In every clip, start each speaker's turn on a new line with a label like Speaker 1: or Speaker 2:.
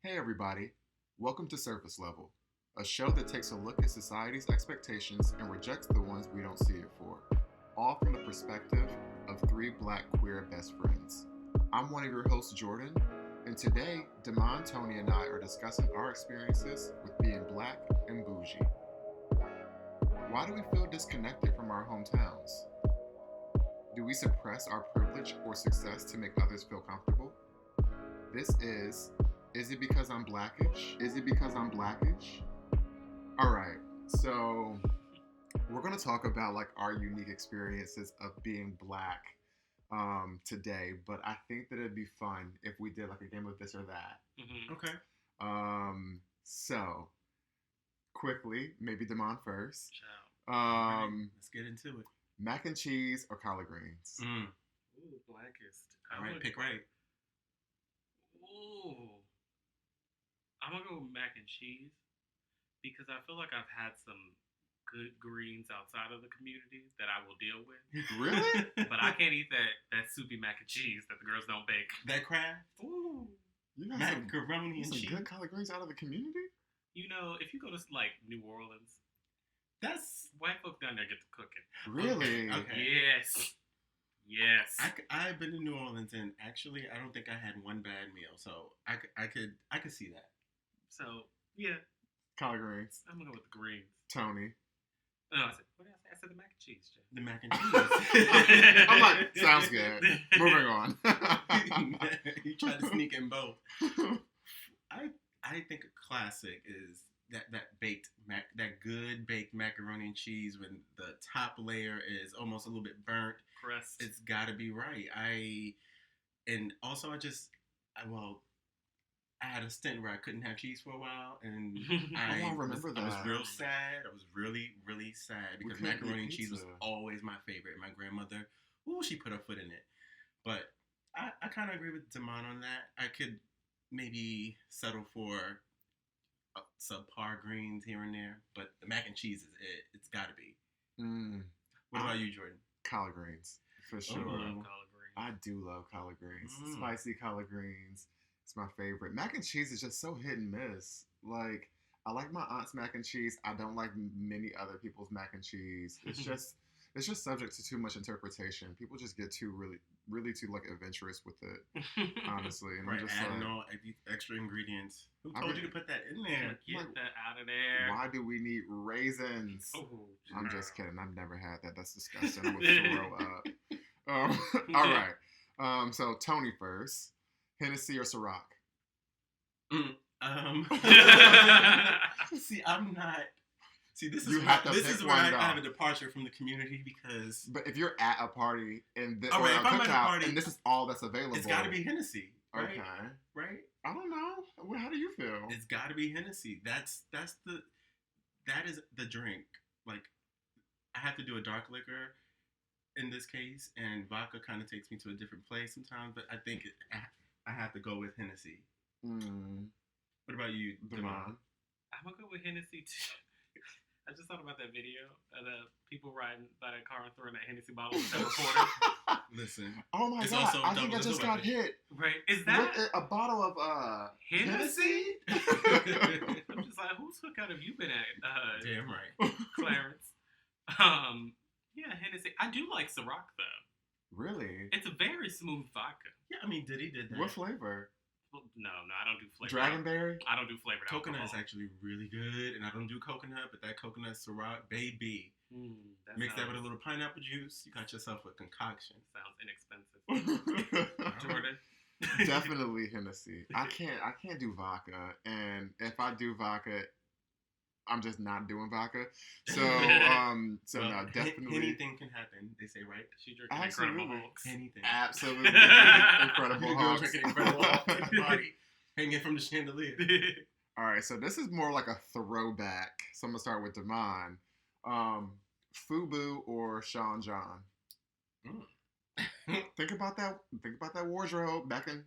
Speaker 1: Hey everybody, welcome to Surface Level, a show that takes a look at society's expectations and rejects the ones we don't see it for, all from the perspective of three black queer best friends. I'm one of your hosts, Jordan, and today, Damon, Tony, and I are discussing our experiences with being black and bougie. Why do we feel disconnected from our hometowns? Do we suppress our privilege or success to make others feel comfortable? This is it because I'm blackish? Is it because I'm blackish? All right, so we're gonna talk about like our unique experiences of being black today, but I think that it'd be fun if we did like a game of this or that.
Speaker 2: Okay.
Speaker 1: So quickly, maybe Damon first.
Speaker 2: Ciao. Let's get into it.
Speaker 1: Mac and cheese or collard greens?
Speaker 2: Ooh, Blackest. All right, pick right.
Speaker 3: Ooh. I'm gonna go with mac and cheese because I feel like I've had some good greens outside of the community that I will deal with.
Speaker 1: Really?
Speaker 3: But I can't eat that soupy mac and cheese that the girls don't bake.
Speaker 2: That Kraft?
Speaker 3: Ooh.
Speaker 1: You got
Speaker 2: Macaroni and
Speaker 1: some
Speaker 2: cheese.
Speaker 1: good collard greens out of the community?
Speaker 3: You know, if you go to like New Orleans,
Speaker 2: That's
Speaker 3: white folks down there get to cooking.
Speaker 1: Really?
Speaker 2: Okay.
Speaker 3: Yes.
Speaker 2: I've been to New Orleans and actually I don't think I had one bad meal, so I could see that.
Speaker 3: So yeah,
Speaker 1: Collard greens.
Speaker 3: I'm gonna go with the greens.
Speaker 1: Tony.
Speaker 3: No, what did I say? I said the mac and cheese, Jay.
Speaker 2: The mac and cheese.
Speaker 1: I'm like, sounds good. Moving on.
Speaker 2: You try to sneak in both. I think a classic is that good baked macaroni and cheese when the top layer is almost a little bit burnt.
Speaker 3: Crust.
Speaker 2: It's got to be right. I had a stint where I couldn't have cheese for a while, and
Speaker 1: I remember that.
Speaker 2: I was real sad. I was really, really sad because macaroni and cheese was always my favorite. My grandmother, she put her foot in it. But I kind of agree with Damon on that. I could maybe settle for subpar greens here and there, but the mac and cheese is it. It's got to be. What about you, Jordan?
Speaker 1: Collard greens, for sure.
Speaker 3: I love collard greens.
Speaker 1: I do love collard greens. Spicy collard greens. It's my favorite. Mac and cheese is just so hit and miss. Like, I like my aunt's mac and cheese. I don't like many other people's mac and cheese. It's just subject to too much interpretation. People just get too really too like adventurous with it, honestly. And
Speaker 2: right,
Speaker 1: I'm just
Speaker 2: adding
Speaker 1: like,
Speaker 2: all extra ingredients. Who told you to put that in there?
Speaker 3: Get that out of there.
Speaker 1: Why do we need raisins?
Speaker 3: Oh,
Speaker 1: I'm just kidding. I've never had that. That's disgusting. I would throw up. All right. So Tony first. Hennessy or Ciroc?
Speaker 2: See, I'm not. See, this is
Speaker 1: You
Speaker 2: where,
Speaker 1: have to
Speaker 2: this
Speaker 1: pick
Speaker 2: is where
Speaker 1: one,
Speaker 2: I
Speaker 1: though.
Speaker 2: have a departure from the community because.
Speaker 1: But if you're at a party and
Speaker 2: All right,
Speaker 1: or
Speaker 2: if
Speaker 1: a
Speaker 2: I'm at a
Speaker 1: cookout
Speaker 2: party,
Speaker 1: and this is all that's available,
Speaker 2: it's got to be Hennessy, right?
Speaker 1: Okay.
Speaker 2: Right?
Speaker 1: I don't know. Well, how do you feel?
Speaker 2: It's got to be Hennessy. That is the drink. Like, I have to do a dark liquor in this case, and vodka kind of takes me to a different place sometimes. But I think I have to go with Hennessy. What about you, Damon?
Speaker 3: I'm gonna go with Hennessy too. I just thought about that video of the people riding by that car and throwing that Hennessy bottle at that reporter.
Speaker 2: Listen.
Speaker 1: Oh my
Speaker 2: It's
Speaker 1: god!
Speaker 2: also
Speaker 1: I think I
Speaker 2: double
Speaker 1: just
Speaker 2: as a
Speaker 1: got
Speaker 2: weapon.
Speaker 1: hit
Speaker 3: Right? Is that
Speaker 1: with a bottle of
Speaker 3: Hennessy? I'm just like, whose cookout have you been at,
Speaker 2: Damn right.
Speaker 3: Clarence? Yeah, Hennessy. I do like Ciroc though.
Speaker 1: Really?
Speaker 3: It's a very smooth vodka.
Speaker 2: Yeah, I mean, Diddy did that.
Speaker 1: What flavor?
Speaker 3: Well, no, I don't do flavor.
Speaker 1: Dragonberry?
Speaker 3: I don't do flavored
Speaker 2: Coconut
Speaker 3: alcohol.
Speaker 2: is actually really good, and I don't do coconut, but that coconut Ciroc, baby. Mix that with a little pineapple juice, you got yourself a concoction.
Speaker 3: Sounds inexpensive. Jordan?
Speaker 1: Definitely Hennessy. I can't do vodka, and if I do vodka, I'm just not doing vodka. So
Speaker 2: Well,
Speaker 1: no, definitely.
Speaker 2: Anything can happen, they say, right?
Speaker 3: She drinking
Speaker 1: Absolutely.
Speaker 3: Incredible Hulks.
Speaker 2: Anything.
Speaker 1: Absolutely Incredible
Speaker 2: Girl
Speaker 1: Hulks.
Speaker 2: drinking Incredible Hulk body hanging from the chandelier.
Speaker 1: All right, so this is more like a throwback. So I'm gonna start with Damon. Fubu or Sean John? Think about that. Think about that wardrobe back in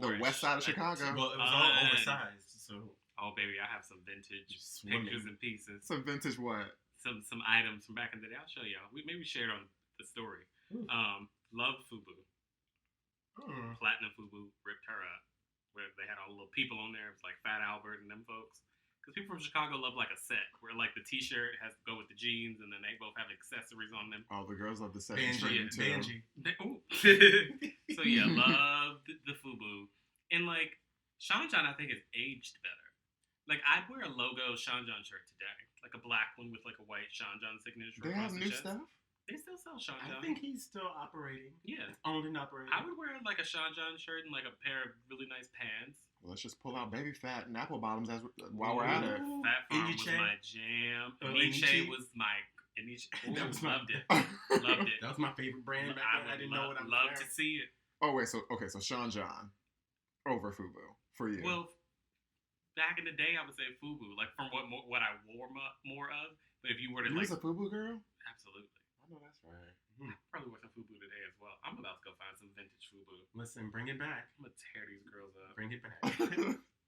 Speaker 1: the west side of Chicago.
Speaker 2: Well, it was all oversized, so.
Speaker 3: Oh baby, I have some vintage
Speaker 2: Swimming.
Speaker 3: pictures and pieces.
Speaker 1: Some vintage what?
Speaker 3: Some items from back in the day. I'll show y'all. We maybe shared on the story. Love Fubu. Platinum Fubu ripped her up where they had all the little people on there. It was like Fat Albert and them folks. Because people from Chicago love like a set where like the T-shirt has to go with the jeans and then they both have accessories on them.
Speaker 1: Oh, the girls love the set.
Speaker 2: Banji.
Speaker 3: So yeah, love the FUBU. And like Sean John, I think has aged better. Like I'd wear a logo Sean John shirt today, like a black one with like a white Sean John signature.
Speaker 1: They have new stuff.
Speaker 3: They still sell Sean John.
Speaker 2: I think he's still operating.
Speaker 3: Yeah,
Speaker 2: owned and operating.
Speaker 3: I would wear like a Sean John shirt and like a pair of really nice pants.
Speaker 1: Well, let's just pull out baby fat and apple bottoms while we're at it.
Speaker 3: Fat Farm was my jam. Iniche was my. Loved it. Loved it.
Speaker 2: That was my favorite brand. I didn't know what I
Speaker 3: love to see it.
Speaker 1: Oh wait, so Sean John over FUBU for you.
Speaker 3: Well, back in the day, I would say FUBU, like from what I wore more of. But if you were to
Speaker 1: you was a FUBU girl?
Speaker 3: Absolutely.
Speaker 1: I know that's right.
Speaker 3: I probably wear some FUBU today as well. I'm about to go find some vintage FUBU.
Speaker 2: Listen, bring it back.
Speaker 3: I'm gonna tear these girls up.
Speaker 2: Bring it back.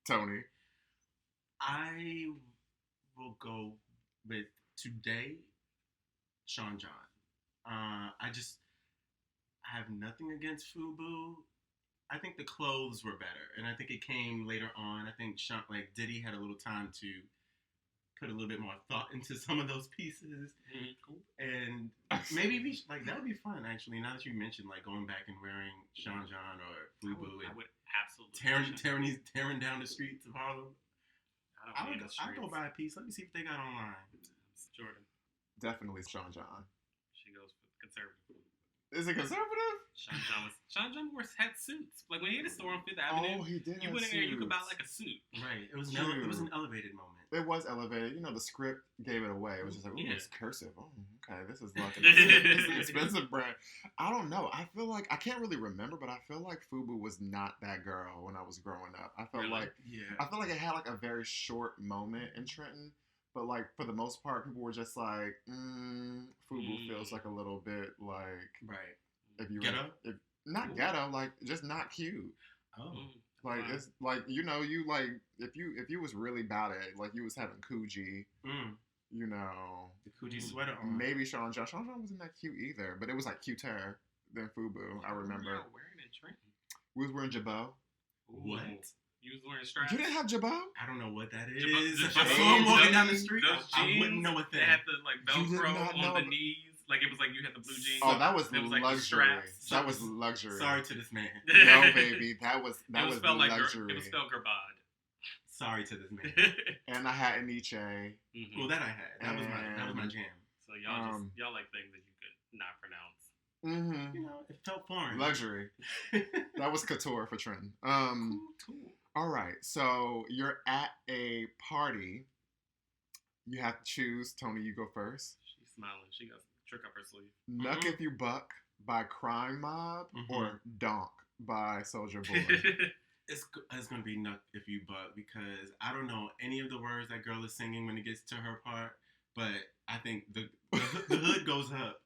Speaker 1: Tony.
Speaker 2: I will go with today, Sean John. I have nothing against FUBU. I think the clothes were better, and I think it came later on. I think Diddy had a little time to put a little bit more thought into some of those pieces, and maybe that would be fun actually. Now that you mentioned going back and wearing Sean John or FUBU,
Speaker 3: I would absolutely
Speaker 2: tearing down the streets of Harlem. I'll go buy a piece. Let me see if they got online.
Speaker 3: Jordan.
Speaker 1: Definitely Sean John.
Speaker 3: She goes for conservative.
Speaker 1: Is it conservative?
Speaker 3: Sean John had suits. Like when he had a store on Fifth Avenue.
Speaker 1: Oh, he did.
Speaker 3: You went in there, you could buy like a suit.
Speaker 2: Right. It was an elevated moment.
Speaker 1: It was elevated. The script gave it away. It was just like, ooh, it's cursive. Oh, okay, this is like an expensive brand. I don't know. I feel like I can't really remember, but I feel like FUBU was not that girl when I was growing up. I felt like it had like a very short moment in Trenton. But like for the most part, people were just like, FUBU feels like a little bit like
Speaker 2: right.
Speaker 1: If you
Speaker 2: ghetto,
Speaker 1: not ghetto, like just not cute.
Speaker 2: Oh,
Speaker 1: like it's like you like if you was really about it, like you was having Coogee,
Speaker 2: the Coogee sweater on.
Speaker 1: Maybe Sean John wasn't that cute either, but it was like cuter than FUBU. I remember.
Speaker 3: Wearing it, Trenton.
Speaker 1: We was wearing jabot.
Speaker 2: What?
Speaker 3: You was wearing straps.
Speaker 1: You didn't have jabot?
Speaker 2: I don't know what that is.
Speaker 3: If
Speaker 2: I saw him walking down the street, I
Speaker 3: jeans,
Speaker 2: wouldn't know what that is.
Speaker 3: They had the Velcro on the knees. Like it was like you had the blue jeans.
Speaker 1: Oh, that was luxury.
Speaker 3: Like straps.
Speaker 1: That was luxury.
Speaker 2: Sorry to this man.
Speaker 1: No, baby, that was luxury.
Speaker 3: It was spelled Gerbad.
Speaker 2: Sorry to this man.
Speaker 1: And I had Aniche.
Speaker 3: Mm-hmm.
Speaker 2: Well, that I had. That was my jam.
Speaker 3: So y'all like things that you could not pronounce.
Speaker 1: Mm-hmm.
Speaker 2: It felt foreign.
Speaker 1: Luxury. That was couture for Trenton.
Speaker 2: Cool.
Speaker 1: All right, so you're at a party. You have to choose. Tony, you go first.
Speaker 3: She's smiling. She got a trick up her sleeve.
Speaker 1: Nuck If You Buck by Crime Mob or Donk by Soulja Boy?
Speaker 2: It's going to be Nuck If You Buck because I don't know any of the words that girl is singing when it gets to her part, but I think the hood goes up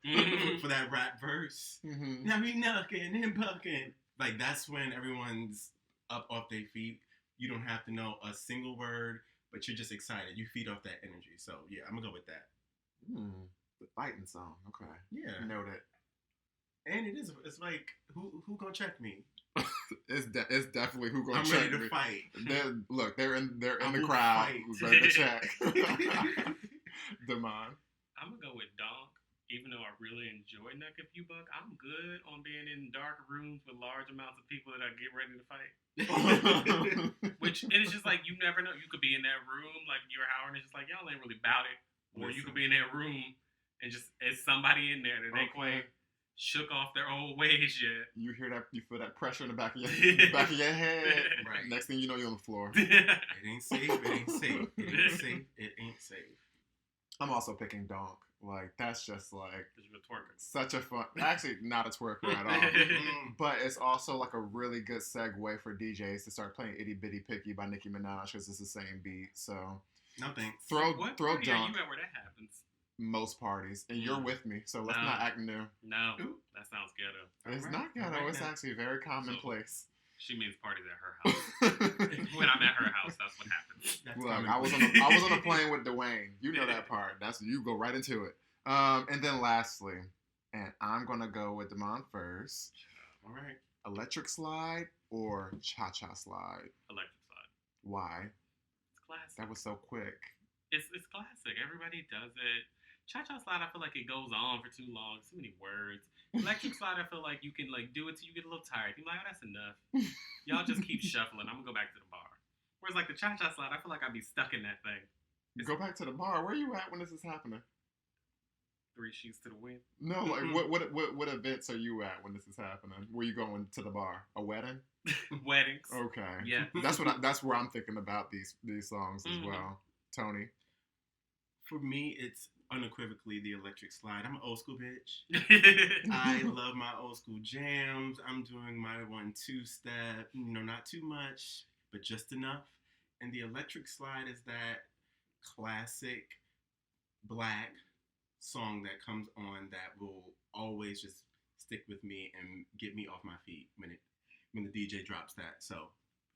Speaker 2: for that rap verse.
Speaker 1: Mm-hmm.
Speaker 2: Now we knucking and bucking. Like that's when everyone's up off their feet. You don't have to know a single word, but you're just excited. You feed off that energy. So yeah, I'm gonna go with that.
Speaker 1: The fighting song. Okay.
Speaker 2: Yeah.
Speaker 1: Noted.
Speaker 2: And it's like who gonna check me?
Speaker 1: It's definitely who gonna check me.
Speaker 2: I'm ready to fight.
Speaker 1: They're in the crowd. Who's ready to check? Damon.
Speaker 3: I'm gonna go with Donk. Even though I really enjoy Nuck If You Buck, I'm good on being in dark rooms with large amounts of people that I get ready to fight. And it's just like, you never know. You could be in that room, like you're Howard, and it's just like, y'all ain't really about it. Or you could be in that room and just, it's somebody in there that ain't quite shook off their old ways yet.
Speaker 1: You hear that, you feel that pressure in the back of your head.
Speaker 2: Right.
Speaker 1: Next thing you know, you're on the floor.
Speaker 2: It ain't safe. It ain't safe.
Speaker 1: I'm also picking Donk. Like, that's just like such a fun, actually not a twerker at all, but it's also like a really good segue for DJs to start playing Itty Bitty Picky by Nicki Minaj because it's the same beat. So
Speaker 2: no thanks.
Speaker 1: Throw
Speaker 3: Donk.
Speaker 1: Are
Speaker 3: you at where that happens?
Speaker 1: Most parties, and you're with me, so let's not act new.
Speaker 3: No, that sounds ghetto.
Speaker 1: It's not ghetto. It's actually very commonplace.
Speaker 3: She means parties at her house. When I'm at her house, that's what happens.
Speaker 1: Look, I was on a plane with Dwayne. You know that part. That's you go right into it. And then lastly, and I'm gonna go with Damon first.
Speaker 2: All right.
Speaker 1: Electric Slide or cha-cha slide?
Speaker 3: Electric slide.
Speaker 1: Why?
Speaker 3: It's classic.
Speaker 1: That was so quick.
Speaker 3: It's classic. Everybody does it. Cha-cha slide, I feel like it goes on for too long. Too many words. Electric slide, I feel like you can like do it till you get a little tired. You're like, oh, that's enough. Y'all just keep shuffling. I'm gonna go back to the bar. Whereas like the cha-cha slide, I feel like I'd be stuck in that thing.
Speaker 1: Go back to the bar. Where are you at when this is happening?
Speaker 3: 3 sheets to the wind.
Speaker 1: No, like what events are you at when this is happening? Where you going to the bar? A wedding?
Speaker 3: Weddings.
Speaker 1: Okay.
Speaker 3: Yeah.
Speaker 1: That's where I'm thinking about these songs as well. Tony.
Speaker 2: For me, it's unequivocally the electric slide. I'm an old school bitch. I love my old school jams. I'm doing my 1-2 step. Not too much, but just enough. And the electric slide is that classic Black song that comes on that will always just stick with me and get me off my feet when the DJ drops that. So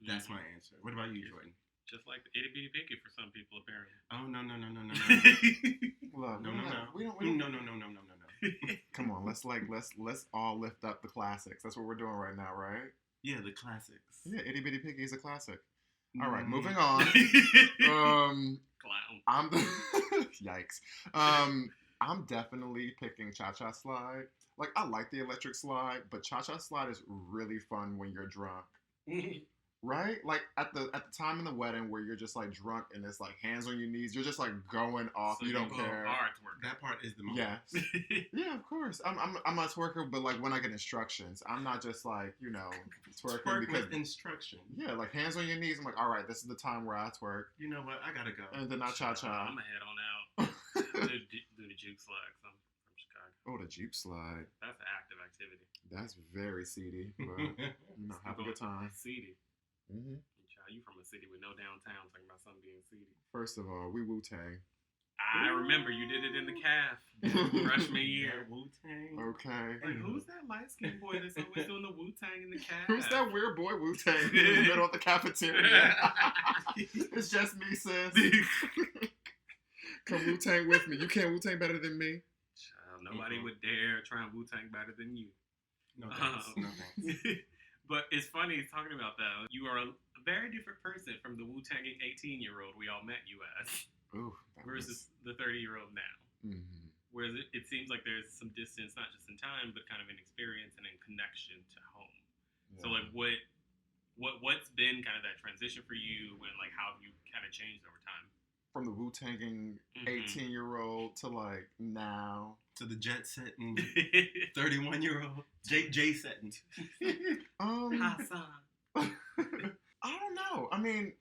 Speaker 2: that's my answer. What about you, Jordan?
Speaker 3: Just like the itty bitty picky for some people, apparently.
Speaker 2: Oh no.
Speaker 1: Look,
Speaker 2: No.
Speaker 1: Come on, let's all lift up the classics. That's what we're doing right now, right?
Speaker 2: Yeah, the classics.
Speaker 1: Yeah, Itty Bitty Piggy is a classic. All right, moving on.
Speaker 3: Clown.
Speaker 1: I'm yikes. I'm definitely picking Cha-Cha Slide. Like, I like the electric slide, but Cha-Cha Slide is really fun when you're drunk. Right? Like, at the time in the wedding where you're just, like, drunk and it's, like, hands on your knees. You're just, like, going off.
Speaker 3: So
Speaker 1: you don't care.
Speaker 3: Hard to work.
Speaker 2: That part is the most.
Speaker 1: Yes. Yeah, of course. I'm a twerker, but, like, when I get instructions, I'm not just, like, twerking
Speaker 2: Twerk
Speaker 1: because...
Speaker 2: with instruction.
Speaker 1: Yeah, like, hands on your knees. I'm like, all right, this is the time where I twerk.
Speaker 2: You know what? I gotta go.
Speaker 1: And then I Cha-Cha.
Speaker 3: I'm going to head on out. do the juke slide, 'cause I'm from Chicago.
Speaker 1: Oh, the Jeep slide.
Speaker 3: That's an active activity.
Speaker 1: That's very seedy, but have a good time.
Speaker 3: Seedy.
Speaker 1: Mm-hmm.
Speaker 3: You from a city with no downtown talking about something being seedy.
Speaker 1: First of all, we Wu-Tang.
Speaker 3: I remember you did it in the calf freshman year.
Speaker 2: Wu-Tang.
Speaker 1: Okay.
Speaker 3: Like, who's that light-skinned boy that's always doing the Wu-Tang in the calf?
Speaker 1: Who's that weird boy Wu-Tang in the middle of the cafeteria? It's just me, sis. Come Wu-Tang with me. You can't Wu-Tang better than me.
Speaker 3: Child, nobody would dare try and Wu-Tang better than you.
Speaker 2: No thanks. No thanks.
Speaker 3: But it's funny talking about that. You are a very different person from the Wu-Tanging 18-year-old we all met you as.
Speaker 1: Ooh,
Speaker 3: versus the 30-year-old now.
Speaker 1: Mm-hmm.
Speaker 3: Whereas it seems like there's some distance, not just in time, but kind of in experience and in connection to home. Yeah. So like what's been kind of that transition for you, and like how have you kind of changed over time?
Speaker 1: From the Wu-Tanging 18-year-old to like now.
Speaker 2: To the jet setting 31-year-old. Jay setting.
Speaker 3: Hassan.
Speaker 1: I don't know. I mean,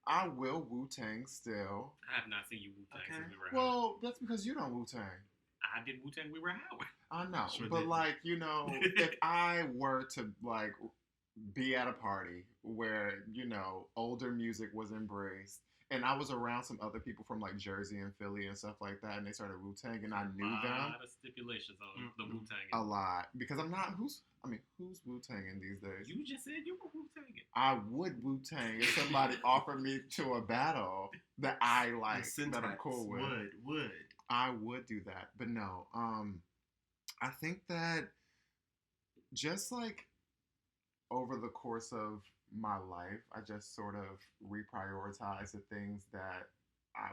Speaker 1: I will Wu-Tang still.
Speaker 3: I have not seen you Wu-Tang since we were out.
Speaker 1: Well, that's because you don't Wu-Tang.
Speaker 3: I did Wu-Tang we were out.
Speaker 1: I know.
Speaker 2: Sure
Speaker 1: but
Speaker 2: did.
Speaker 1: like, if I were to like be at a party where, older music was embraced, and I was around some other people from like Jersey and Philly and stuff like that, and they started Wu-Tang, and I knew them.
Speaker 3: A lot of stipulations on the Wu-Tang.
Speaker 1: A lot. Because I'm not, who's Wu-Tanging these days?
Speaker 3: You just said you were Wu-Tanging.
Speaker 1: I would Wu-Tang if somebody offered me to a battle that I like, that I'm cool with.
Speaker 2: Would.
Speaker 1: I would do that. But no, I think that just like over the course of my life, I just sort of reprioritized the things that I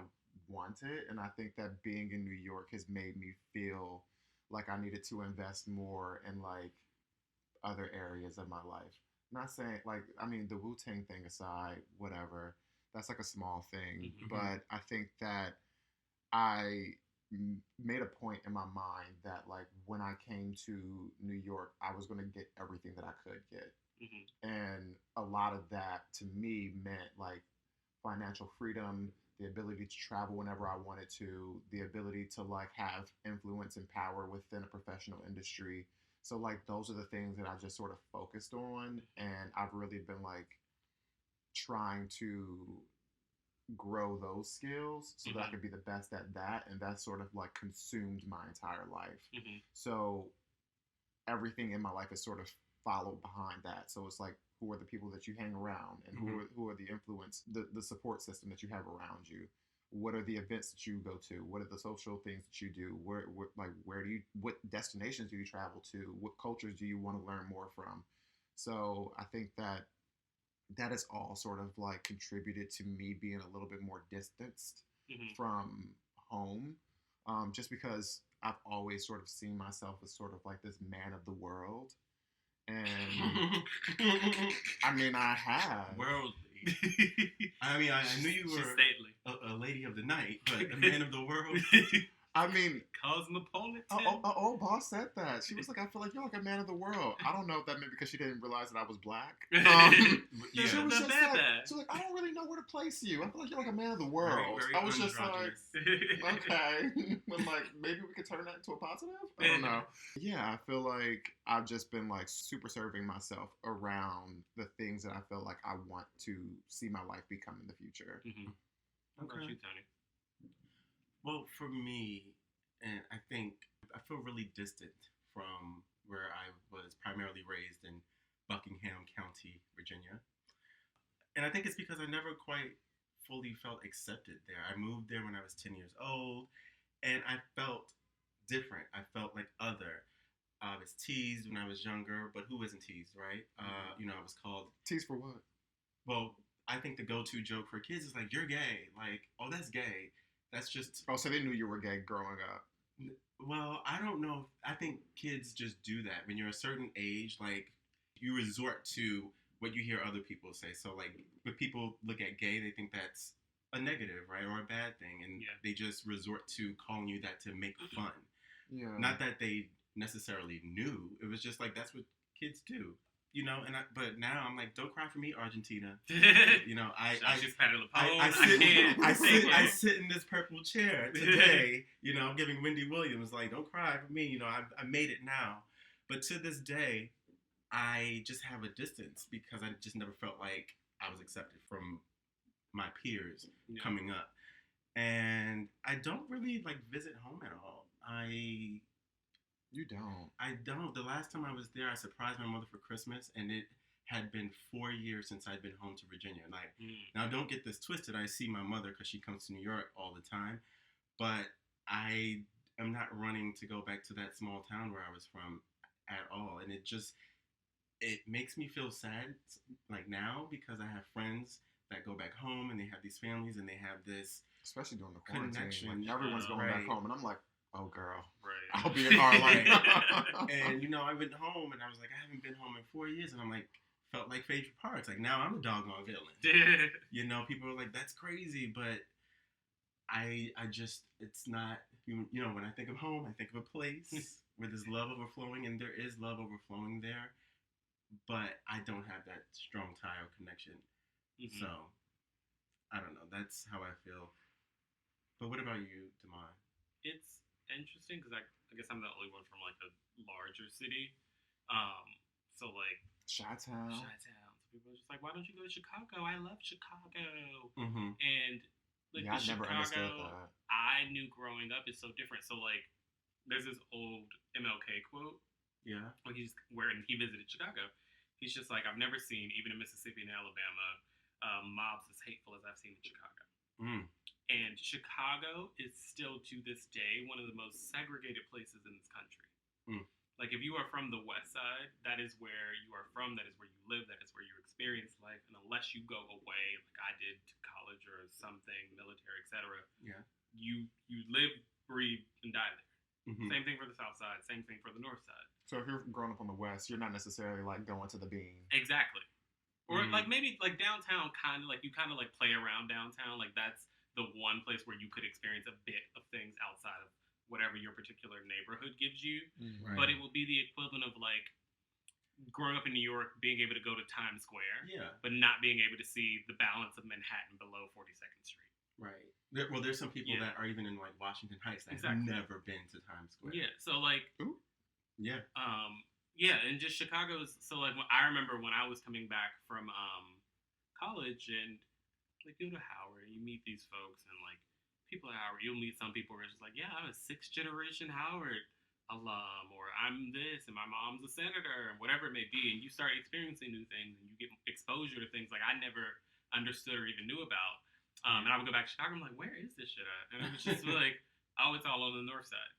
Speaker 1: wanted. And I think that being in New York has made me feel like I needed to invest more in like other areas of my life. Not saying the Wu-Tang thing aside, whatever, that's like a small thing.
Speaker 3: Mm-hmm.
Speaker 1: But I think that I made a point in my mind that like when I came to New York, I was going to get everything that I could get.
Speaker 3: Mm-hmm.
Speaker 1: And a lot of that to me meant like financial freedom, the ability to travel whenever I wanted to, the ability to like have influence and power within a professional industry. So like those are the things that I just sort of focused on, and I've really been like trying to grow those skills so that I could be the best at that, and that sort of like consumed my entire life.
Speaker 3: Mm-hmm.
Speaker 1: So everything in my life is sort of followed behind that. So it's like, who are the people that you hang around, and who are the influence, the support system that you have around you? What are the events that you go to? What are the social things that you do? What destinations do you travel to? What cultures do you want to learn more from? So I think that that has all sort of like contributed to me being a little bit more distanced from home, just because I've always sort of seen myself as sort of like this man of the world. And I mean, I have
Speaker 2: worldly. I mean, I knew you were a lady of the night, but a man of the world.
Speaker 1: I mean,
Speaker 3: cosmopolitan.
Speaker 1: Boss said that. She was like, I feel like you're like a man of the world. I don't know if that meant because she didn't realize that I was black. She was just like, I don't really know where to place you. I feel like you're like a man of the world.
Speaker 2: Very
Speaker 1: I was just like, okay. But like, maybe we could turn that into a positive? I don't know. Yeah, I feel like I've just been like super serving myself around the things that I feel like I want to see my life become in the future.
Speaker 3: How about you, Tony?
Speaker 2: Well, for me, and I think I feel really distant from where I was primarily raised in Buckingham County, Virginia. And I think it's because I never quite fully felt accepted there. I moved there when I was 10 years old, and I felt different. I felt like other. I was teased when I was younger, but who isn't teased, right? I was called...
Speaker 1: Teased for what?
Speaker 2: Well, I think the go-to joke for kids is like, you're gay. Like, oh, that's gay. That's just...
Speaker 1: Oh, so they knew you were gay growing up.
Speaker 2: Well, I don't know. I think kids just do that. When you're a certain age, like, you resort to what you hear other people say. So, like, when people look at gay, they think that's a negative, right? Or a bad thing. And they just resort to calling you that to make fun.
Speaker 1: Yeah.
Speaker 2: Not that they necessarily knew. It was just like, that's what kids do. But now I'm like, don't cry for me, Argentina. I sit in this purple chair today. I'm giving Wendy Williams like, don't cry for me. I made it now. But to this day, I just have a distance because I just never felt like I was accepted from my peers coming up, and I don't really like visit home at all.
Speaker 1: You don't?
Speaker 2: I don't. The last time I was there, I surprised my mother for Christmas, and it had been 4 years since I'd been home to Virginia. Like, now don't get this twisted. I see my mother because she comes to New York all the time, but I am not running to go back to that small town where I was from at all. And it makes me feel sad, like now, because I have friends that go back home and they have these families and they have this,
Speaker 1: especially during the quarantine,
Speaker 2: connection.
Speaker 1: Like, everyone's going back home, and I'm like, oh, girl.
Speaker 3: Right.
Speaker 1: I'll be in Harlem.
Speaker 2: And, I went home, and I was like, I haven't been home in 4 years. And I'm like, felt like Phaedra Parks. Like, now I'm a doggone villain. People are like, that's crazy. But I just, it's not, when I think of home, I think of a place where there's love overflowing, and there is love overflowing there. But I don't have that strong tie or connection. So, I don't know. That's how I feel. But what about you, Damon?
Speaker 3: It's interesting because I guess I'm the only one from like a larger city. So like
Speaker 1: Chi-Town.
Speaker 3: So people are just like, why don't you go to Chicago? I love Chicago. And like
Speaker 1: I never understood that.
Speaker 3: I knew growing up is so different. So like, there's this old MLK quote.
Speaker 2: Yeah.
Speaker 3: When he visited Chicago, he's just like, I've never seen, even in Mississippi and Alabama, mobs as hateful as I've seen in Chicago. And Chicago is still, to this day, one of the most segregated places in this country. Like, if you are from the West Side, that is where you are from, that is where you live, that is where you experience life. And unless you go away, like I did, to college or something, military, etc., you live, breathe, and die there. Same thing for the South Side, same thing for the North Side.
Speaker 1: So if you're growing up on the West, you're not necessarily, like, going to the Bean.
Speaker 3: Exactly. Or, like, maybe, like, downtown, kind of, like, you kind of, like, play around downtown. Like, that's the one place where you could experience a bit of things outside of whatever your particular neighborhood gives you.
Speaker 2: Right.
Speaker 3: But it will be the equivalent of, like, growing up in New York, being able to go to Times Square, but not being able to see the balance of Manhattan below 42nd Street.
Speaker 2: Right. There's some people that are even in, like, Washington Heights that have never been to Times Square.
Speaker 3: Yeah, so, like...
Speaker 1: Ooh.
Speaker 2: Yeah.
Speaker 3: And just Chicago's... So, like, I remember when I was coming back from college, and, like, you go to Howard, and you meet these folks, and, like, people at Howard, you'll meet some people who are just like, yeah, I'm a 6th-generation Howard alum, or I'm this, and my mom's a senator, and whatever it may be, and you start experiencing new things, and you get exposure to things like I never understood or even knew about. And I would go back to Chicago, I'm like, where is this shit at? And it was just like, oh, it's all on the north side.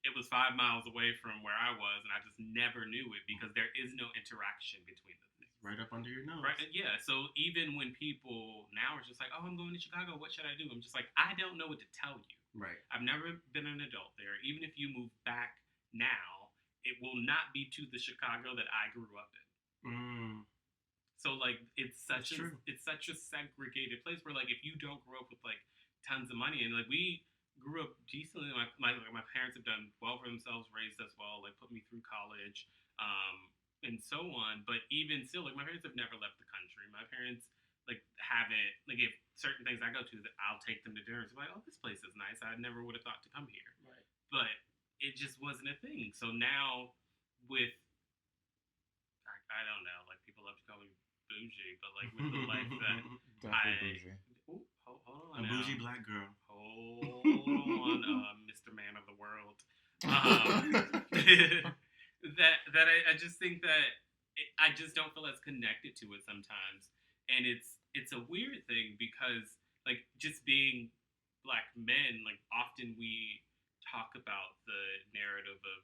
Speaker 3: It was 5 miles away from where I was, and I just never knew it because there is no interaction between them.
Speaker 2: Right up under your nose.
Speaker 3: Right? Yeah. So even when people now are just like, oh, I'm going to Chicago, what should I do? I'm just like, I don't know what to tell you.
Speaker 2: Right.
Speaker 3: I've never been an adult there. Even if you move back now, it will not be to the Chicago that I grew up in. So like it's such a segregated place where like if you don't grow up with like tons of money, and like we grew up decently, my parents have done well for themselves, raised us well, like put me through college, and so on. But even still, like my parents have never left the country. My parents like haven't, like if certain things I go to, that I'll take them to dinner and be like, oh, this place is nice. I never would have thought to come here.
Speaker 2: Right.
Speaker 3: But it just wasn't a thing. So now with I don't know, like people love to call me bougie, but like with the life that
Speaker 1: bougie.
Speaker 3: Ooh, hold on,
Speaker 2: a bougie black girl.
Speaker 3: Hold on, Mr. Man of the World. That I just think that I just don't feel as connected to it sometimes, and it's a weird thing because like just being black men, like often we talk about the narrative of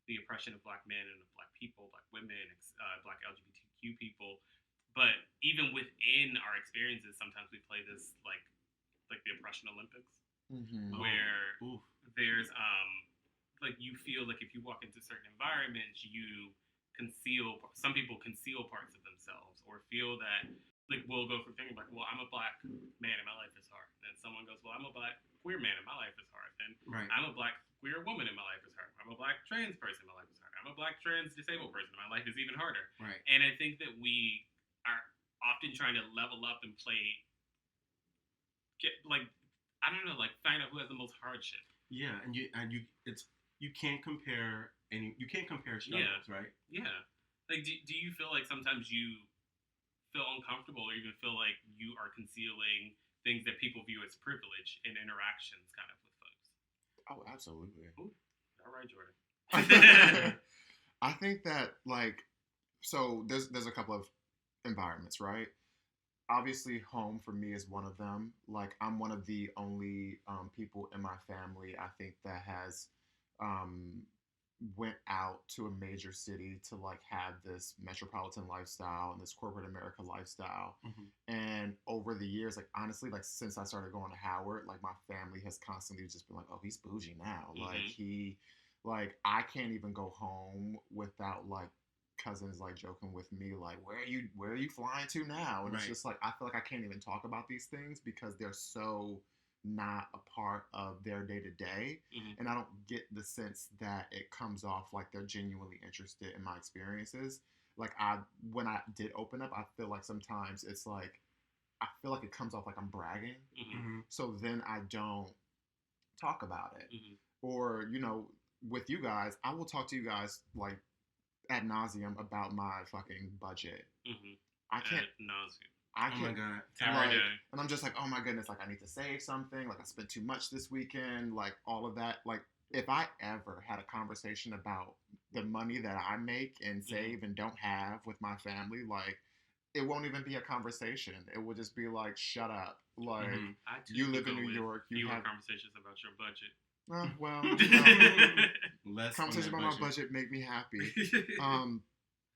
Speaker 3: the oppression of black men and of black people, black women, black LGBTQ people. But even within our experiences, sometimes we play this like the oppression Olympics, where there's like you feel like if you walk into certain environments, you conceal. Some people conceal parts of themselves, or feel that like we'll go from thinking like, well, I'm a black man and my life is hard. And then someone goes, well, I'm a black queer man and my life is hard. And I'm a black queer woman and my life is hard. I'm a black trans person and my life is hard. I'm a black trans disabled person and my life is even harder.
Speaker 2: Right.
Speaker 3: And I think that we are often trying to level up and I don't know, like find out who has the most hardship.
Speaker 2: Yeah, and you can't compare struggles, right?
Speaker 3: Yeah. Like do you feel like sometimes you feel uncomfortable or even feel like you are concealing things that people view as privilege in interactions kind of with folks?
Speaker 1: Oh, absolutely.
Speaker 3: Ooh, all right, Jordan.
Speaker 1: I think that like, so there's a couple of environments, right? Obviously, home for me is one of them. Like, I'm one of the only people in my family, I think, that has went out to a major city to like have this metropolitan lifestyle and this corporate America lifestyle. And over the years, like honestly, like since I started going to Howard, like my family has constantly just been like, oh, he's bougie now. Like I can't even go home without like cousins like joking with me like, where are you flying to now? And it's just like I feel like I can't even talk about these things because they're so not a part of their day-to-day. And I don't get the sense that it comes off like they're genuinely interested in my experiences. Like when I did open up, I feel like sometimes it's like I feel like it comes off like I'm bragging. So then I don't talk about it. Or, you know, with you guys, I will talk to you guys like ad nauseum about my fucking budget. I can't.
Speaker 3: Ad nauseum.
Speaker 1: I can't.
Speaker 2: Oh my God.
Speaker 1: Like, and I'm just like, oh my goodness, like I need to save something. Like I spent too much this weekend. Like all of that. Like if I ever had a conversation about the money that I make and save and don't have with my family, like it won't even be a conversation. It will just be like, shut up. Like you live in New York. You have
Speaker 3: conversations about your budget.
Speaker 1: Well,
Speaker 2: less
Speaker 1: conversations about my budget make me happy.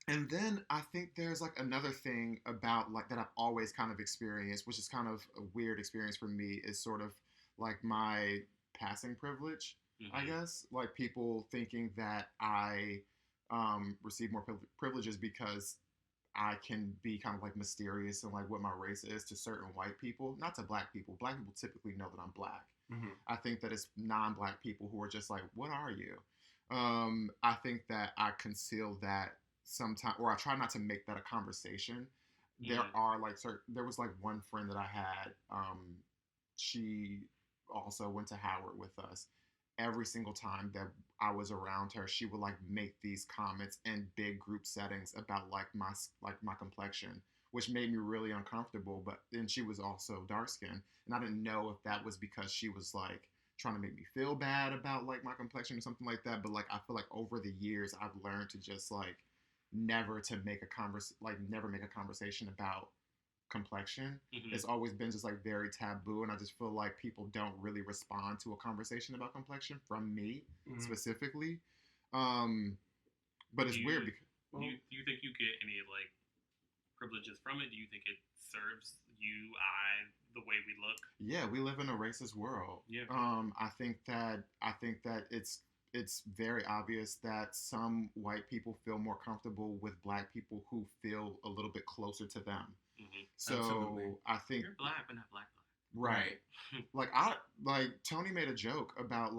Speaker 1: And then I think there's like another thing about like that I've always kind of experienced, which is kind of a weird experience for me, is sort of like my passing privilege, I guess. Like people thinking that I receive more privileges because I can be kind of like mysterious and like what my race is to certain white people, not to black people. Black people typically know that I'm black. I think that it's non-black people who are just like, what are you? I think that I conceal that sometimes, or I try not to make that a conversation. There are like there was like one friend that I had, she also went to Howard with us. Every single time that I was around her, she would like make these comments in big group settings about like my complexion, which made me really uncomfortable. But then she was also dark skinned, and I didn't know if that was because she was like trying to make me feel bad about like my complexion or something like that. But like I feel like over the years I've learned to just like never make a conversation about complexion. It's always been just like very taboo, and I just feel like people don't really respond to a conversation about complexion from me specifically. But it's weird because
Speaker 3: do you think you get any like privileges from it? Do you think it serves you, the way we look?
Speaker 1: Yeah, we live in a racist world.
Speaker 3: Yeah.
Speaker 1: I think that it's very obvious that some white people feel more comfortable with black people who feel a little bit closer to them.
Speaker 3: Mm-hmm.
Speaker 1: So
Speaker 2: Absolutely.
Speaker 1: I think
Speaker 3: you're black, but not black.
Speaker 1: Right. Tony made a joke about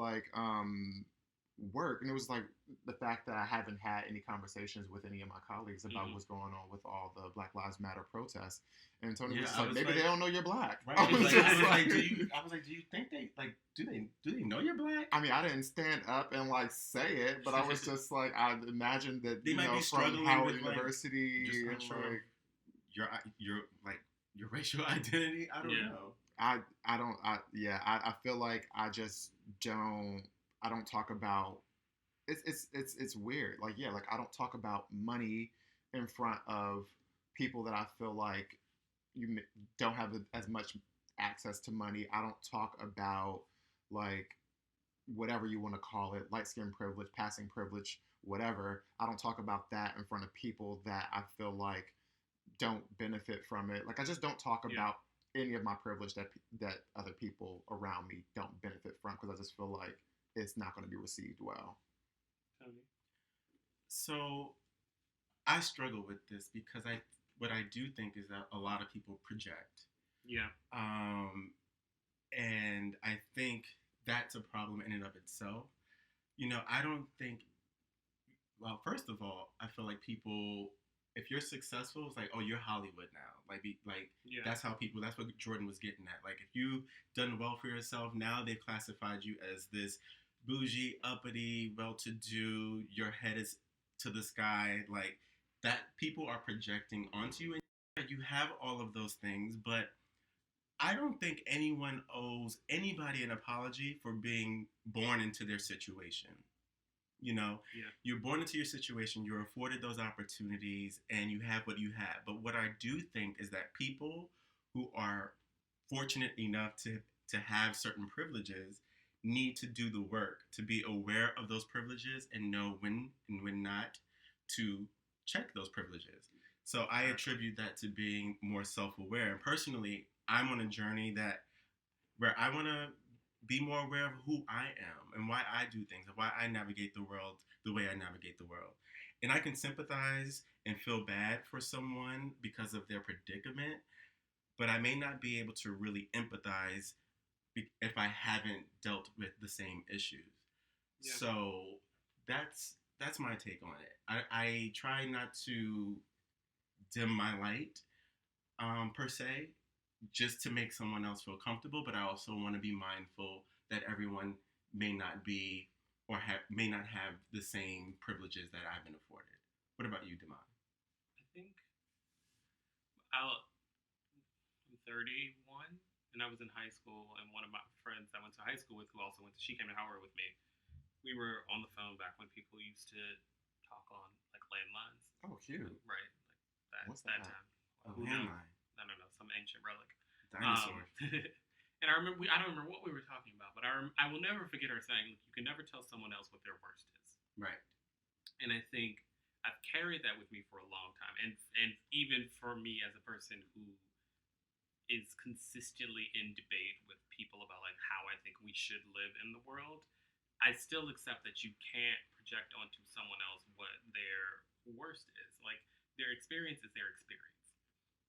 Speaker 1: work, and it was like the fact that I haven't had any conversations with any of my colleagues about what's going on with all the Black Lives Matter protests. And Tony was like, maybe they don't know you're black.
Speaker 2: Right. I was like, do you think they do they know you're black?
Speaker 1: I mean, I didn't stand up and say it, but I was just like, I imagined that
Speaker 2: they might be struggling
Speaker 1: from Howard
Speaker 2: with
Speaker 1: University,
Speaker 2: your racial identity. I don't know.
Speaker 1: I feel like I don't talk about it's weird. I don't talk about money in front of people that I feel like you don't have as much access to money. I don't talk about whatever you want to call it, light skin privilege, passing privilege, whatever. I don't talk about that in front of people that I feel like don't benefit from it. I just don't talk about any of my privilege that other people around me don't benefit from, because I just feel like it's not going to be received well.
Speaker 3: Tony?
Speaker 2: So I struggle with this because what I do think is that a lot of people project.
Speaker 3: Yeah.
Speaker 2: And I think that's a problem in and of itself. I don't think. Well, first of all, I feel like people, if you're successful, it's like, oh, you're Hollywood now. That's how people. That's what Jordan was getting at. If you've done well for yourself, now they've classified you as this bougie, uppity, well-to-do. Your head is to the sky. That people are projecting onto you, and you have all of those things. But I don't think anyone owes anybody an apology for being born into their situation. You're born into your situation, you're afforded those opportunities, and you have what you have. But what I do think is that people who are fortunate enough to have certain privileges need to do the work, to be aware of those privileges and know when and when not to check those privileges. So I attribute that to being more self-aware. And personally, I'm on a journey where I want to be more aware of who I am and why I do things and why I navigate the world the way I navigate the world. And I can sympathize and feel bad for someone because of their predicament, but I may not be able to really empathize if I haven't dealt with the same issues. Yeah. So that's my take on it. I try not to dim my light, per se, just to make someone else feel comfortable, but I also want to be mindful that everyone may not be or may not have the same privileges that I've been afforded. What about you, Damon?
Speaker 3: I think I'm 31, and I was in high school, and one of my friends I went to high school with, she came to Howard with me. We were on the phone back when people used to talk on landlines.
Speaker 1: Oh, cute.
Speaker 3: Right.
Speaker 1: What's that?
Speaker 3: Time.
Speaker 2: A landline.
Speaker 3: No, some ancient relic.
Speaker 2: Dinosaur.
Speaker 3: And I don't remember what we were talking about, but I will never forget her saying, you can never tell someone else what their worst is.
Speaker 2: Right.
Speaker 3: And I think I've carried that with me for a long time. And even for me as a person who is consistently in debate with people about how I think we should live in the world, I still accept that you can't project onto someone else what their worst is. Their experience is their experience.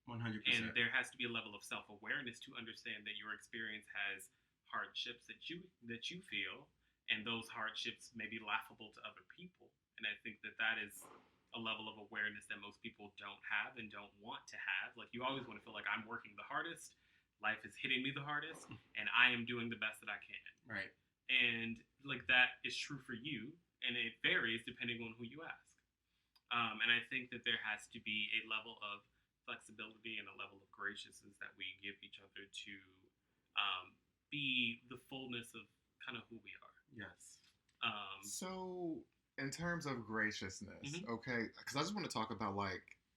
Speaker 2: 100%.
Speaker 3: And there has to be a level of self-awareness to understand that your experience has hardships that you feel, and those hardships may be laughable to other people. And I think that is a level of awareness that most people don't have and don't want to have. You always want to feel like I'm working the hardest, life is hitting me the hardest, and I am doing the best that I can.
Speaker 2: Right.
Speaker 3: And that is true for you, and it varies depending on who you ask. And I think that there has to be a level of flexibility and a level of graciousness that we give each other to be the fullness of kind of who we are.
Speaker 2: Yes.
Speaker 1: So, in terms of graciousness, okay, because I just want to talk about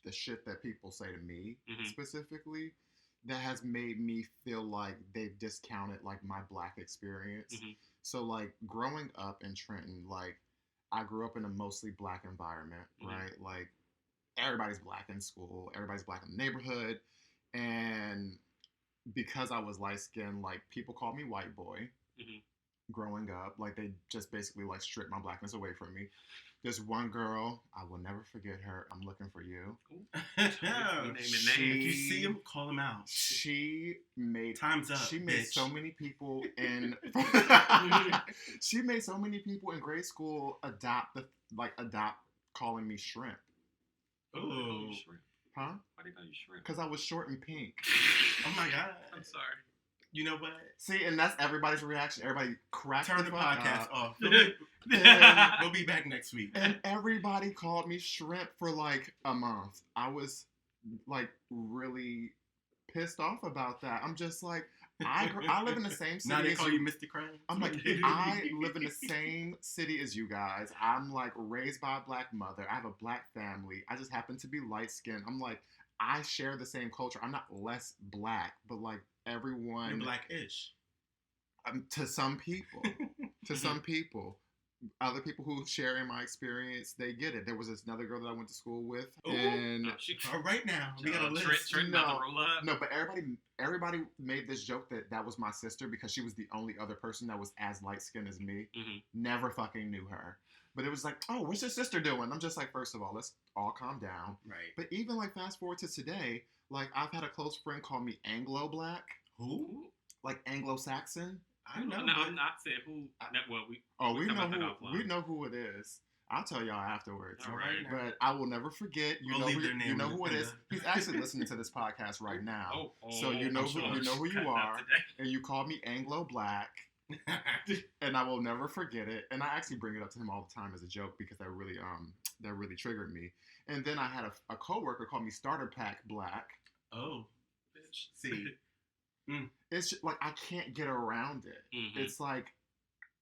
Speaker 1: the shit that people say to me specifically that has made me feel like they've discounted my Black experience. So growing up in Trenton, I grew up in a mostly Black environment, right? everybody's black in school, everybody's black in the neighborhood, and because I was light skinned, like people called me white boy. Mm-hmm. Growing up, like they just basically like stripped my blackness away from me. This one girl, I will never forget her. I'm looking for you.
Speaker 2: If you see him, call him out.
Speaker 1: She made
Speaker 2: time's up.
Speaker 1: She made so many people in. She made so many people in grade school adopt calling me shrimp.
Speaker 3: Oh, shrimp.
Speaker 1: Huh?
Speaker 3: Why do you call you shrimp?
Speaker 1: Because I was short and pink.
Speaker 2: Oh my god!
Speaker 3: I'm sorry.
Speaker 2: You know what?
Speaker 1: See, and that's everybody's reaction. Everybody cracked
Speaker 2: Turn the podcast off. We'll be back next week.
Speaker 1: And everybody called me shrimp for like a month. I was like really pissed off about that. I'm just like, I live in the same city.
Speaker 2: Now they call you Mr. Krabs.
Speaker 1: I'm like, I live in the same city as you guys. I'm like raised by a black mother. I have a black family. I just happen to be light skinned. I'm like, I share the same culture. I'm not less black, but like everyone.
Speaker 2: You're black-ish.
Speaker 1: To some people. To some people. Other people who share in my experience, they get it. There was this another girl that I went to school with, and
Speaker 2: right now we got a list.
Speaker 1: No, but everybody made this joke that was my sister because she was the only other person that was as light skinned as me. Mm-hmm. Never fucking knew her, but it was like, oh, what's your sister doing? I'm just like, first of all, let's all calm down.
Speaker 2: Right.
Speaker 1: But even like fast forward to today, like I've had a close friend call me Anglo-Black.
Speaker 2: Who?
Speaker 1: Like Anglo-Saxon.
Speaker 3: I know. No, I'm not saying who.
Speaker 1: We know who it is. I'll tell y'all afterwards.
Speaker 3: All right.
Speaker 1: But I will never forget. You know who it is. He's actually listening to this podcast right now. So you know who you are. And you called me Anglo-Black. And I will never forget it. And I actually bring it up to him all the time as a joke because that really triggered me. And then I had a coworker call me Starter Pack Black.
Speaker 2: Oh, bitch. See.
Speaker 1: It's just, like I can't get around it. Mm-hmm. It's like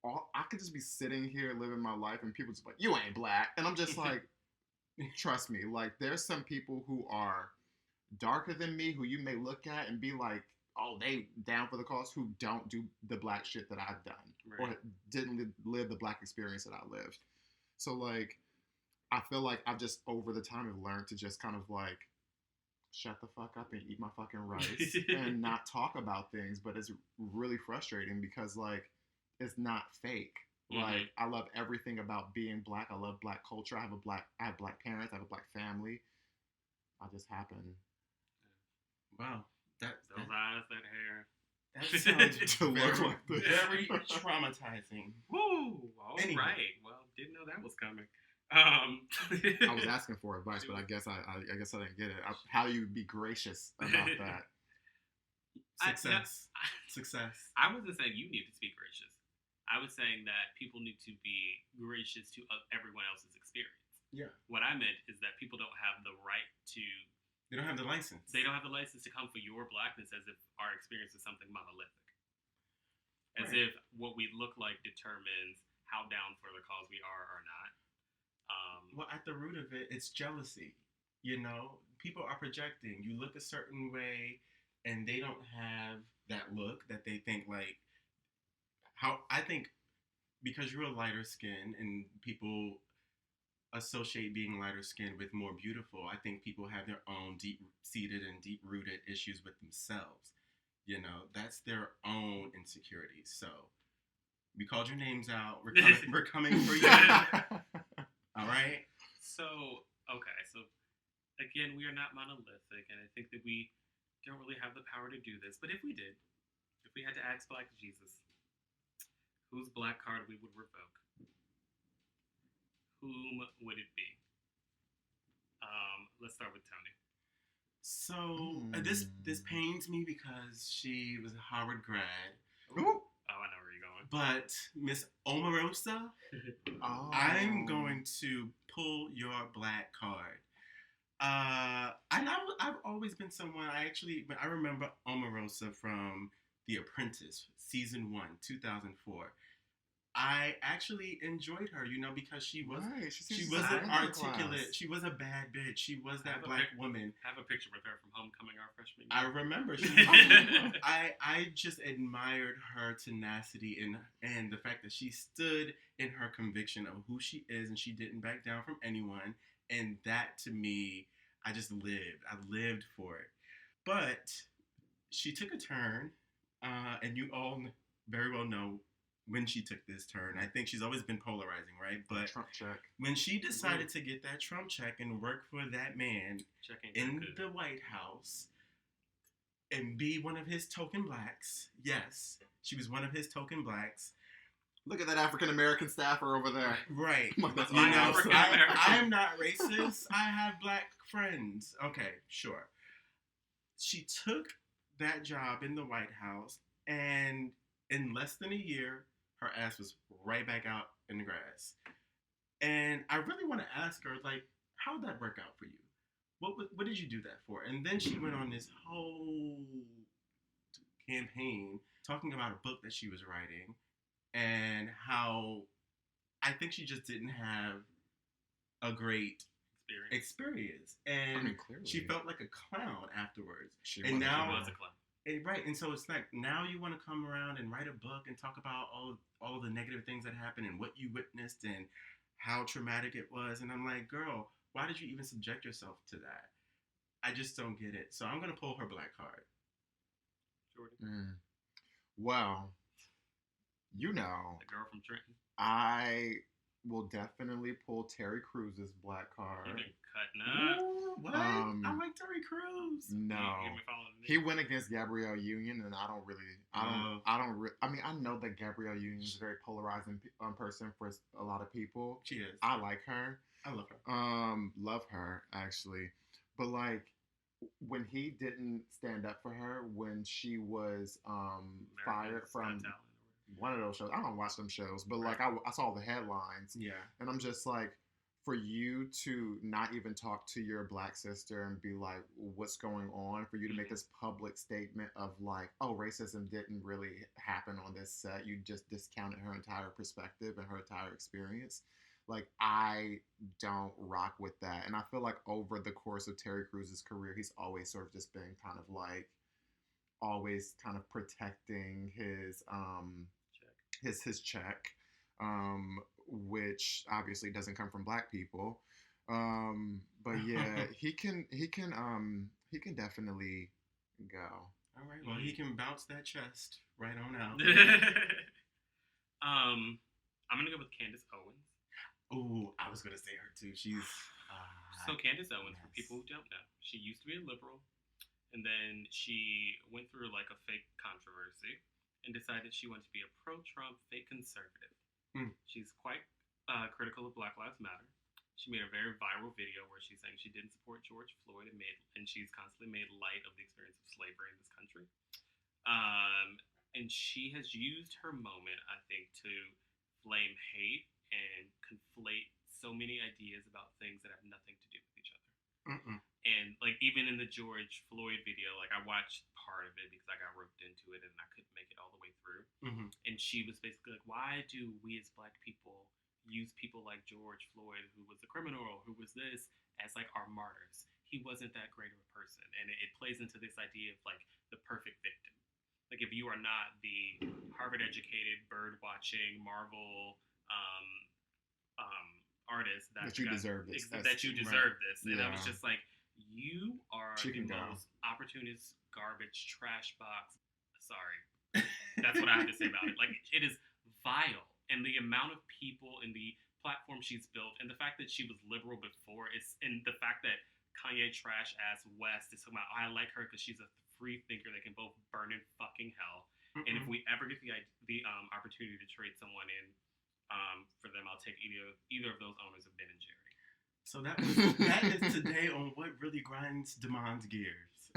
Speaker 1: I could just be sitting here living my life and people just like, you ain't black, and I'm just like, trust me, like there's some people who are darker than me who you may look at and be like, oh, they down for the cause, who don't do the black shit that I've done or didn't live the black experience that I lived. So like I feel like I've just over the time have learned to just kind of like shut the fuck up and eat my fucking rice and not talk about things. But it's really frustrating because like it's not fake. Mm-hmm. Like I love everything about being black. I love black culture. I have black parents. I have a black family. I just happen.
Speaker 2: Wow.
Speaker 3: Those eyes, that hair.
Speaker 2: That sounds very traumatizing.
Speaker 3: Woo! All right. Well, didn't know that was coming.
Speaker 1: I was asking for advice, but I guess I didn't get it. How do you be gracious about that?
Speaker 2: Success.
Speaker 3: I wasn't saying you need to be gracious. I was saying that people need to be gracious to everyone else's experience.
Speaker 2: Yeah.
Speaker 3: What I meant is that people don't have the right to.
Speaker 2: They don't have the license.
Speaker 3: They don't have the license to come for your blackness as if our experience is something monolithic. As if what we look like determines how down for the cause we are or not.
Speaker 2: Well, at the root of it, it's jealousy. You know, people are projecting. You look a certain way, and they don't have that look that they think like. How I think because you're a lighter skin and people associate being lighter skinned with more beautiful. I think people have their own deep-seated and deep-rooted issues with themselves. You know, that's their own insecurities. So we called your names out. We're coming for you. All right.
Speaker 3: So again, we are not monolithic, and I think that we don't really have the power to do this. But if we did, if we had to ask Black Jesus, whose black card we would revoke, whom would it be? Let's start with Tony.
Speaker 2: So this pains me because she was a Harvard grad.
Speaker 3: Ooh. Oh, I know where you're going.
Speaker 2: But Miss Omarosa, I'm going to pull your black card. I've always been someone. I remember Omarosa from The Apprentice, season 1, 2004. I actually enjoyed her, because she was an articulate. She was a bad bitch. She was that black woman.
Speaker 3: I have a picture with her from Homecoming our freshman year.
Speaker 2: I remember. I just admired her tenacity and the fact that she stood in her conviction of who she is, and she didn't back down from anyone. And that, to me, I lived for it. But she took a turn, and you all very well know when she took this turn. I think she's always been polarizing, right? But
Speaker 1: Trump check.
Speaker 2: When she decided to get that Trump check and work for that man in the White House and be one of his token blacks, yes, she was one of his token blacks.
Speaker 1: Look at that African American staffer over there.
Speaker 2: Right.
Speaker 3: That's
Speaker 2: You know, I am not racist. I have black friends. Okay, sure. She took that job in the White House, and in less than a year, her ass was right back out in the grass. And I really want to ask her, like, how did that work out for you? What did you do that for? And then she went on this whole campaign talking about a book that she was writing and how I think she just didn't have a great experience. And she felt like a clown afterwards.
Speaker 3: She was a clown.
Speaker 2: Right, and so it's like now you want to come around and write a book and talk about all the negative things that happened and what you witnessed and how traumatic it was. And I'm like, girl, why did you even subject yourself to that? I just don't get it. So I'm going to pull her black card.
Speaker 3: Jordan.
Speaker 1: Well, you know.
Speaker 3: The girl from Trenton.
Speaker 1: I will definitely pull Terry Crews's black card.
Speaker 3: You've been cutting up.
Speaker 2: Ooh, what? I like Terry Crews.
Speaker 1: No. He went against Gabrielle Union, and I mean, I know that Gabrielle Union is a very polarizing person for a lot of people.
Speaker 2: She is.
Speaker 1: I like her.
Speaker 2: I love her.
Speaker 1: Love her, actually. But, like, when he didn't stand up for her when she was fired from one of those shows. I don't watch them shows, but like I saw the headlines.
Speaker 2: Yeah.
Speaker 1: And I'm just like, for you to not even talk to your black sister and be like, what's going on? For you to make this public statement of like, oh, racism didn't really happen on this set. You just discounted her entire perspective and her entire experience. Like, I don't rock with that. And I feel like over the course of Terry Crews's career, he's always sort of just been kind of like, always kind of protecting his check, which obviously doesn't come from black people. But yeah, he can definitely go.
Speaker 2: All right. Well, he can bounce that chest right on out.
Speaker 3: I'm gonna go with Candace Owens.
Speaker 2: Ooh, I was gonna say her too. She's
Speaker 3: so Candace Owens. Yes. For people who don't know, she used to be a liberal, and then she went through like a fake controversy and decided she wanted to be a pro-Trump fake conservative. She's quite critical of Black Lives Matter. She made a very viral video where she's saying she didn't support George Floyd and she's constantly made light of the experience of slavery in this country. And she has used her moment, I think, to flame hate and conflate so many ideas about things that have nothing to do with each other. And like even in the George Floyd video, like I watched part of it because I got roped into it and I couldn't make it all the way through. And she was basically like, why do we as black people use people like George Floyd, who was a criminal, who was this, as like our martyrs? He wasn't that great of a person. And it plays into this idea of like the perfect victim. Like if you are not the Harvard-educated, bird-watching, Marvel artist that you deserve this. That you deserve this. And I was just like, you are the most opportunist, garbage, trash box. Sorry. That's what I have to say about it. Like, it is vile. And the amount of people and the platform she's built and the fact that she was liberal before and the fact that Kanye trash ass West is talking about, I like her because she's a free thinker that can both burn in fucking hell. And if we ever get the opportunity to trade someone in for them, I'll take either of those owners of Ben and Jerry.
Speaker 2: So that is today on what really grinds Damon's gears.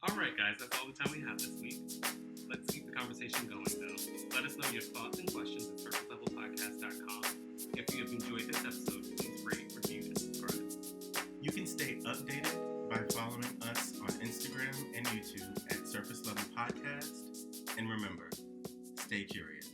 Speaker 3: All right, guys, that's all the time we have this week. Let's keep the conversation going, though. Let us know your thoughts and questions at surfacelevelpodcast.com. If you have enjoyed this episode, please rate, review, and subscribe.
Speaker 2: You can stay updated by following us on Instagram and YouTube at Surface Level Podcast. And remember, stay curious.